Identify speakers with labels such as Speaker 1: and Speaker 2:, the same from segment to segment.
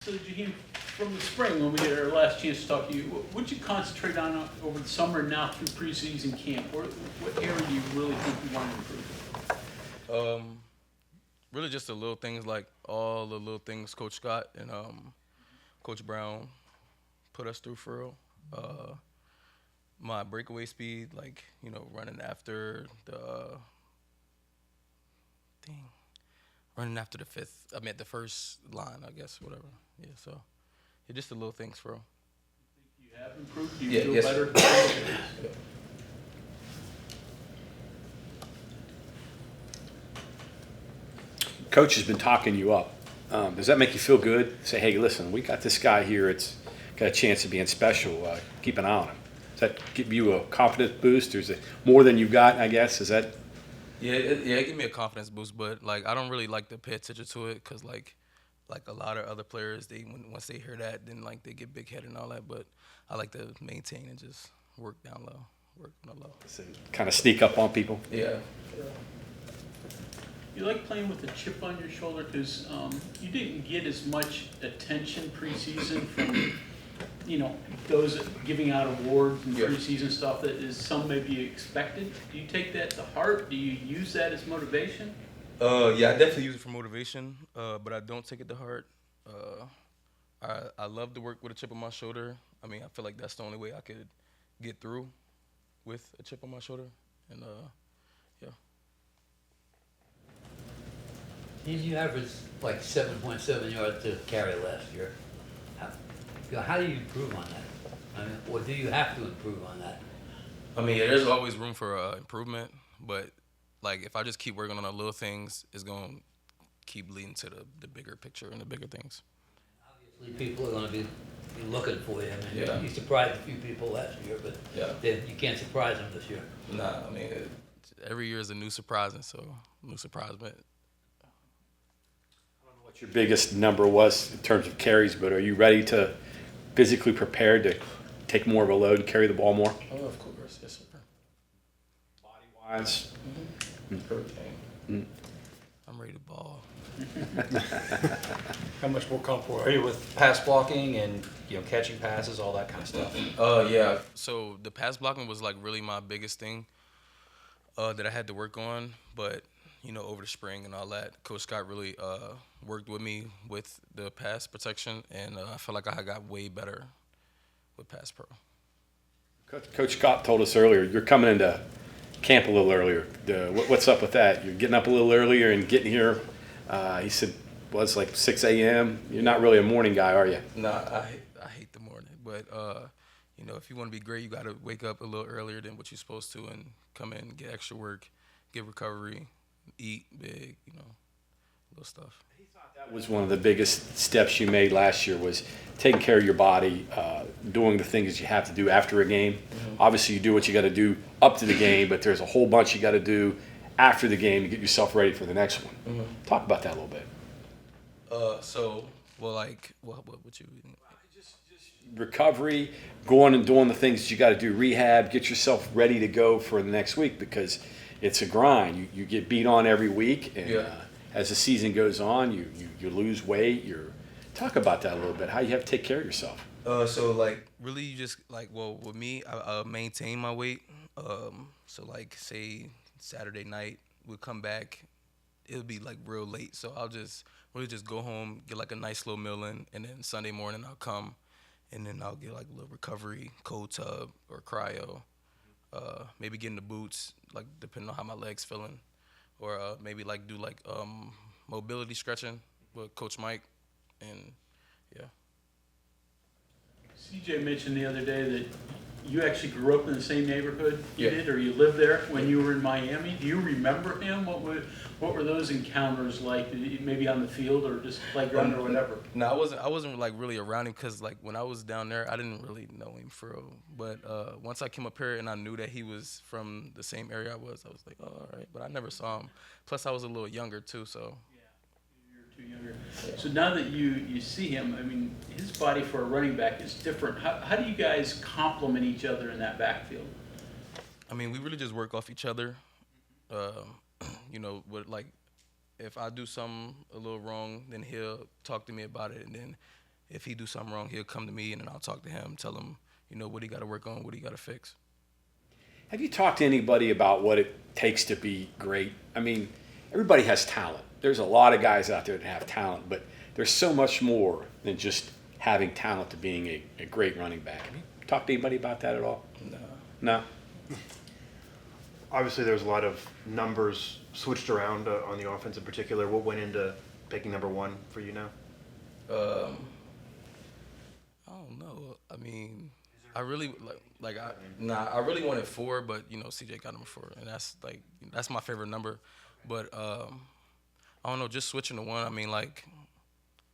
Speaker 1: So, Jahiem, from the spring, when we had our last chance to talk to you, what you concentrate on over the summer and now through preseason camp? What area do you really think you want to improve?
Speaker 2: Really just the little things, like all the little things Coach Scott and Coach Brown put us through for real. My breakaway speed, like, running after thing, running after the fifth. I mean, the first line, I guess, whatever. Yeah, so just the little things for real.
Speaker 1: You have improved? Do you
Speaker 2: Yeah,
Speaker 1: feel
Speaker 2: yes,
Speaker 1: better?
Speaker 2: Yeah.
Speaker 3: Coach has been talking you up. Does that make you feel good? Say, hey, listen, we got this guy here. It's got a chance of being special. Keep an eye on him. Does that give you a confidence boost, or is it more than you've got? I guess is that.
Speaker 2: Yeah, it gave me a confidence boost, but like I don't really like to pay attention to it because like a lot of other players, once they hear that, then like they get big headed and all that. But I like to maintain and just work down low, work on the low.
Speaker 3: Kind of sneak up on people?
Speaker 2: Yeah.
Speaker 1: You like playing with a chip on your shoulder because you didn't get as much attention preseason from, those giving out awards and preseason stuff that is some maybe expected. Do you take that to heart? Do you use that as motivation?
Speaker 2: Yeah, I definitely use it for motivation, but I don't take it to heart. I love to work with a chip on my shoulder. I mean, I feel like that's the only way I could get through with a chip on my shoulder, and yeah.
Speaker 4: You averaged like 7.7 yards to carry last year. How do you improve on that? I mean, or do you have to improve on that?
Speaker 2: I mean, there's always room for improvement, but like if I just keep working on the little things, it's gonna keep leading to the bigger picture and the bigger things.
Speaker 4: Obviously, people are going to be looking for you. I mean,
Speaker 2: Yeah.
Speaker 4: you surprised a few people last year, but you can't surprise them this year.
Speaker 2: Nah, I mean, every year is a new surprise, and so new surprisement.
Speaker 3: What your biggest number was in terms of carries, but are you ready to physically prepared to take more of a load and carry the ball more?
Speaker 2: Oh, of course, yes, sir.
Speaker 3: Body-wise?
Speaker 2: Everything. I'm ready to ball.
Speaker 5: How much more comfortable are you with pass blocking and catching passes, all that kind of stuff?
Speaker 2: Yeah. So the pass blocking was like really my biggest thing that I had to work on, but over the spring and all that, Coach Scott really worked with me with the pass protection, and I feel like I got way better with pass pro.
Speaker 3: Coach Scott told us earlier you're coming into camp a little earlier. What's up with that? You're getting up a little earlier and getting here. He said, well, it's like 6 a.m. You're not really a morning guy, are you?
Speaker 2: No, I hate the morning, but if you want to be great, you got to wake up a little earlier than what you're supposed to and come in, get extra work, get recovery, eat big, little stuff.
Speaker 3: He thought that was one of the biggest steps you made last year was taking care of your body, doing the things you have to do after a game. Mm-hmm. Obviously, you do what you got to do up to the game, but there's a whole bunch you got to do after the game to get yourself ready for the next one. Mm-hmm. Talk about that a little bit.
Speaker 2: What you
Speaker 3: just recovery, going and doing the things that you got to do, rehab, get yourself ready to go for the next week because it's a grind. You get beat on every week, and as the season goes on, you lose weight. Talk about that a little bit. How you have to take care of yourself.
Speaker 2: So like really, you just with me, I maintain my weight. So like say Saturday night we'll come back, it'll be like real late. So I'll just really just go home, get like a nice little meal in, and then Sunday morning I'll come, and then I'll get like a little recovery, cold tub or cryo. Maybe get in the boots, like depending on how my legs feeling, or maybe like do like mobility stretching with Coach Mike, and yeah.
Speaker 1: CJ mentioned the other day that you actually grew up in the same neighborhood you
Speaker 2: Yeah.
Speaker 1: did, or you lived there when you were in Miami. Do you remember him? What were those encounters like? Maybe on the field or just playground or whatever.
Speaker 2: No, I wasn't like really around him because like when I was down there, I didn't really know him for real. But once I came up here and I knew that he was from the same area I was like, oh, all right. But I never saw him. Plus, I was a little younger too, so.
Speaker 1: You're too younger. So now that you see him, I mean, his body for a running back is different. How do you guys complement each other in that backfield?
Speaker 2: I mean, we really just work off each other. With like, if I do something a little wrong, then he'll talk to me about it, and then if he do something wrong, he'll come to me and then I'll talk to him, tell him, you know, what he got to work on, what he got to fix.
Speaker 3: Have you talked to anybody about what it takes to be great? I mean, everybody has talent. There's a lot of guys out there that have talent, but there's so much more than just having talent to being a great running back. Have you talked to anybody about that at all?
Speaker 2: No.
Speaker 3: No?
Speaker 6: Obviously, there's a lot of numbers switched around on the offense in particular. What went into picking number 1 for you now?
Speaker 2: I don't know. I mean, I really I really wanted 4, but you know, CJ got number 4, and that's my favorite number. But I don't know, just switching to 1. I mean, like,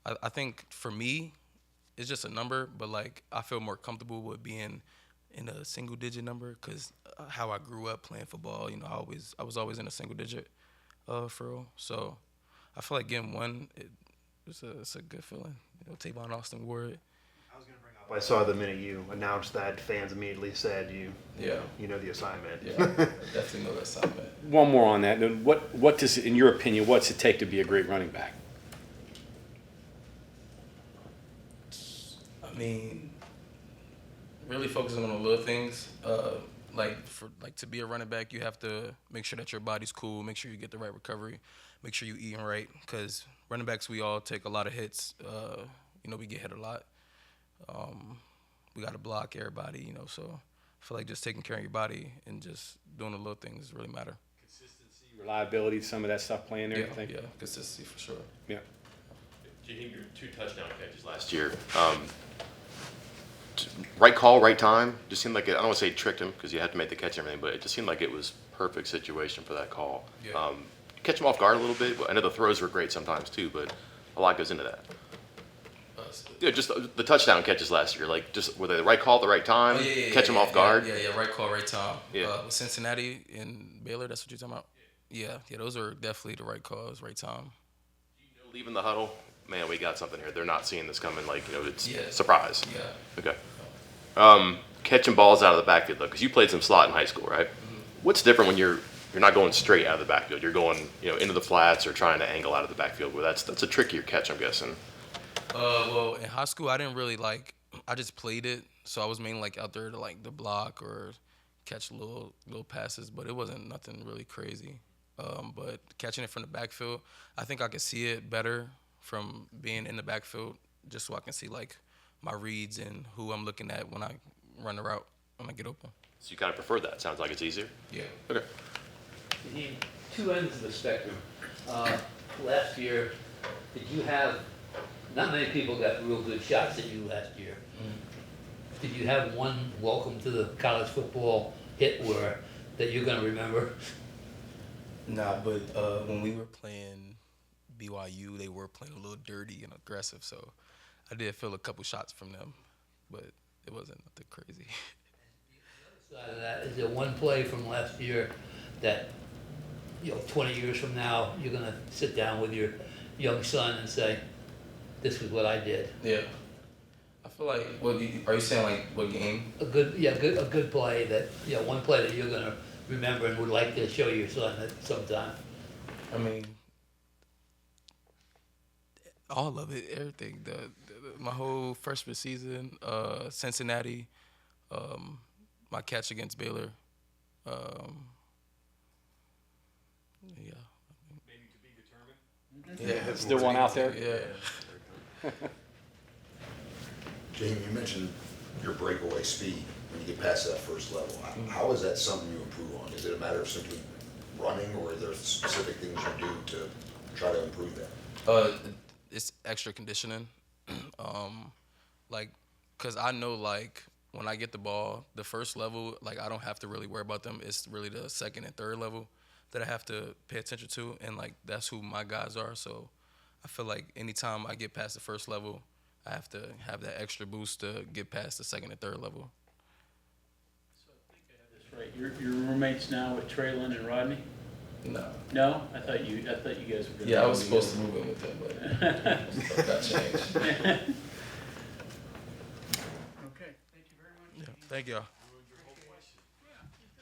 Speaker 2: I think for me, it's just a number, but like I feel more comfortable with being in a single digit number because how I grew up playing football, you know, I was always in a single digit for real. So I feel like getting 1, it's a good feeling. You know, Tavon Austin wore it.
Speaker 6: I was going to bring up. I saw the minute you announced that, fans immediately said you know the assignment.
Speaker 2: Yeah, definitely know that assignment.
Speaker 3: One more on that. What does, in your opinion, what's it take to be a great running back?
Speaker 2: I mean, really focusing on the little things. To be a running back, you have to make sure that your body's cool, make sure you get the right recovery, make sure you're eating right. Because running backs, we all take a lot of hits. You know, we get hit a lot. We got to block everybody, you know. So I feel like just taking care of your body and just doing the little things really matter.
Speaker 3: Consistency, reliability, some of that stuff playing there,
Speaker 2: Yeah,
Speaker 3: you think?
Speaker 2: yeah, consistency for sure.
Speaker 3: Yeah.
Speaker 7: Jahiem, your 2 touchdown catches last year. Right call, right time. Just seemed like it, I don't want to say tricked him because you had to make the catch and everything, but it just seemed like it was perfect situation for that call.
Speaker 2: Yeah.
Speaker 7: Catch him off guard a little bit. I know the throws were great sometimes too, but a lot goes into that. Yeah, just the touchdown catches last year. Like, just were they the right call at the right time? Catch him off guard.
Speaker 2: Yeah, right call, right time.
Speaker 7: Yeah.
Speaker 2: With Cincinnati and Baylor, that's what you're talking about. Yeah, those are definitely the right calls, right time.
Speaker 7: Leaving the huddle, man, we got something here. They're not seeing this coming. Like, you know, it's
Speaker 2: Yeah.
Speaker 7: surprise.
Speaker 2: Yeah.
Speaker 7: Okay. Catching balls out of the backfield though, because you played some slot in high school, right?
Speaker 2: Mm-hmm.
Speaker 7: What's different when you're not going straight out of the backfield? You're going, you know, into the flats or trying to angle out of the backfield. Where that's a trickier catch, I'm guessing.
Speaker 2: Well, in high school, I didn't really I just played it, so I was mainly out there to the block or catch little passes, but it wasn't nothing really crazy. But catching it from the backfield, I think I could see it better from being in the backfield, just so I can see my reads and who I'm looking at when I run the route when I get open.
Speaker 7: So you kind of prefer that. Sounds like it's easier.
Speaker 2: Yeah.
Speaker 7: Okay.
Speaker 4: Two ends of the spectrum. Last year, did you have, not many people got real good shots at you last year. Did you have one welcome to the college football hit that you're going to remember?
Speaker 2: Nah, but when we were playing BYU, they were playing a little dirty and aggressive, so I did feel a couple shots from them, but it wasn't nothing crazy.
Speaker 4: The other side of that, is there one play from last year that, 20 years from now, you're going to sit down with your young son and say, this is what I did?
Speaker 2: Yeah. I feel like, are you saying what game?
Speaker 4: A good play that, one play that you're going to remember and would like to show your son at some time.
Speaker 2: I mean, all of it, everything. My whole freshman season, Cincinnati, my catch against Baylor. Yeah.
Speaker 3: Maybe to be determined.
Speaker 2: Yeah.
Speaker 3: Still one out there?
Speaker 2: Yeah.
Speaker 8: Jahiem, you mentioned your breakaway speed when you get past that first level. How is that something you improve on? Is it a matter of simply running, or are there specific things you do to try to improve that?
Speaker 2: It's extra conditioning. Cause I know when I get the ball, the first level, I don't have to really worry about them. It's really the second and third level that I have to pay attention to, and that's who my guys are. So I feel like anytime I get past the first level, I have to have that extra boost to get past the second and third level.
Speaker 1: So I think I have this right. Your roommates now with Traylon and Rodney?
Speaker 2: No.
Speaker 1: No? I thought you guys were going to.
Speaker 2: Yeah, I was supposed to move in with them, but stuff got changed.
Speaker 1: Okay, thank you very much.
Speaker 2: Yeah, thank y'all.